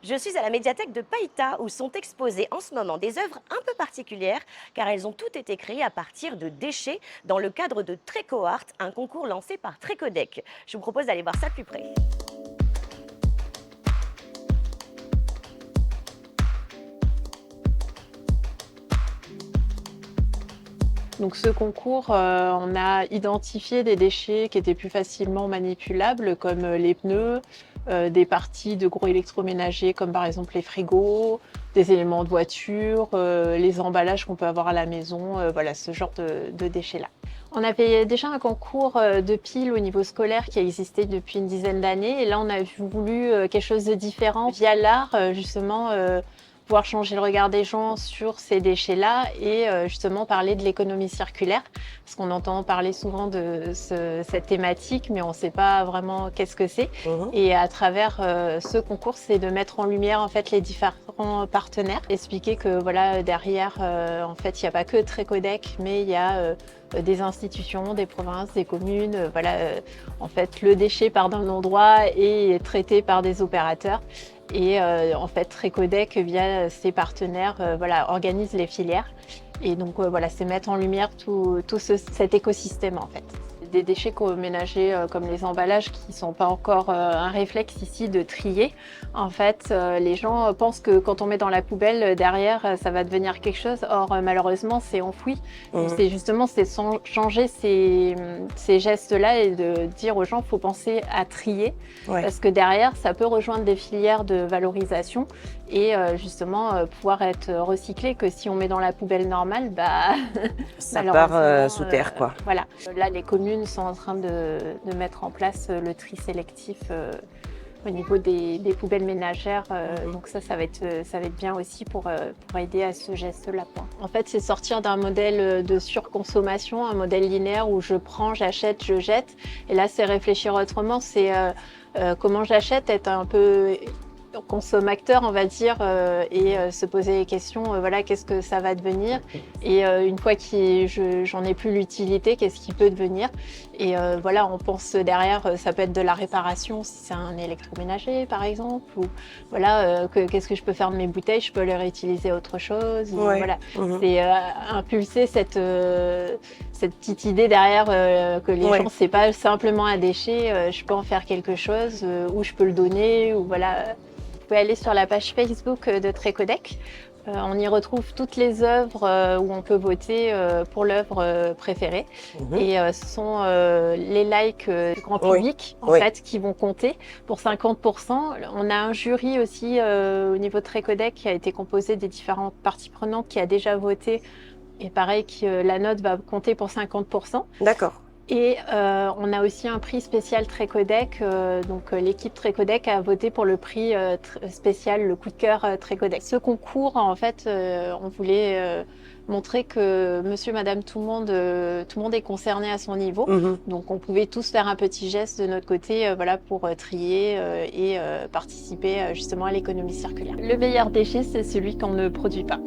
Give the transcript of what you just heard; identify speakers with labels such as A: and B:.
A: Je suis à la médiathèque de Païta où sont exposées en ce moment des œuvres un peu particulières car elles ont toutes été créées à partir de déchets dans le cadre de TrécoArt, un concours lancé par Trécodec. Je vous propose d'aller voir ça de plus près.
B: Donc ce concours, on a identifié des déchets qui étaient plus facilement manipulables comme les pneus, des parties de gros électroménagers comme par exemple les frigos, des éléments de voiture, les emballages qu'on peut avoir à la maison, voilà ce genre de déchets-là. On avait déjà un concours de piles au niveau scolaire qui existait depuis une dizaine d'années et là on a voulu quelque chose de différent via l'art justement pouvoir changer le regard des gens sur ces déchets-là et justement parler de l'économie circulaire. Parce qu'on entend parler souvent de cette thématique, mais on ne sait pas vraiment qu'est-ce que c'est. Et à travers ce concours, c'est de mettre en lumière en fait les différents partenaires, expliquer que voilà derrière, en fait, il n'y a pas que Trécodec, mais il y a des institutions, des provinces, des communes. Voilà, en fait, le déchet part d'un endroit et est traité par des opérateurs. Et en fait, Trécodec, via ses partenaires, voilà, organise les filières. Et donc voilà, c'est mettre en lumière tout cet écosystème en fait. Des déchets ménagers comme les emballages qui ne sont pas encore un réflexe ici de trier. En fait, les gens pensent que quand on met dans la poubelle, derrière, ça va devenir quelque chose. Or, malheureusement, c'est enfoui. C'est justement changer ces gestes-là et de dire aux gens qu'il faut penser à trier.
A: Ouais.
B: Parce que derrière, ça peut rejoindre des filières de valorisation et justement pouvoir être recyclé, que si on met dans la poubelle normale, bah,
A: Ça part sous terre, quoi.
B: Voilà. Là, les communes sont en train de mettre en place le tri sélectif au niveau des poubelles ménagères. Donc ça va être bien aussi pour aider à ce geste-là. En fait, c'est sortir d'un modèle de surconsommation, un modèle linéaire où je prends, j'achète, je jette. Et là, c'est réfléchir autrement. C'est comment j'achète, être un peu consommateur, on va dire, et se poser les questions, voilà, qu'est-ce que ça va devenir? Et une fois que j'en ai plus l'utilité, qu'est-ce qui peut devenir? Et voilà, on pense derrière, ça peut être de la réparation, si c'est un électroménager, par exemple, ou voilà, qu'est-ce que je peux faire de mes bouteilles? Je peux les réutiliser à autre chose.
A: Ouais.
B: Voilà. C'est impulser cette petite idée derrière que les gens, c'est pas simplement un déchet, je peux en faire quelque chose, ou je peux le donner, ou voilà. Vous pouvez aller sur la page Facebook de Trécodec. On y retrouve toutes les œuvres où on peut voter pour l'œuvre préférée. Et ce sont les likes du grand public en fait, qui vont compter pour 50%. On a un jury aussi au niveau de Trécodec qui a été composé des différentes parties prenantes qui a déjà voté. Et pareil, la note va compter pour 50%.
A: D'accord.
B: Et on a aussi un prix spécial Trécodec. Donc l'équipe Trécodec a voté pour le prix spécial, le coup de cœur Trécodec. Ce concours, en fait, on voulait montrer que monsieur, madame, tout le monde est concerné à son niveau. Donc on pouvait tous faire un petit geste de notre côté voilà, pour trier et participer justement à l'économie circulaire. Le meilleur déchet, c'est celui qu'on ne produit pas.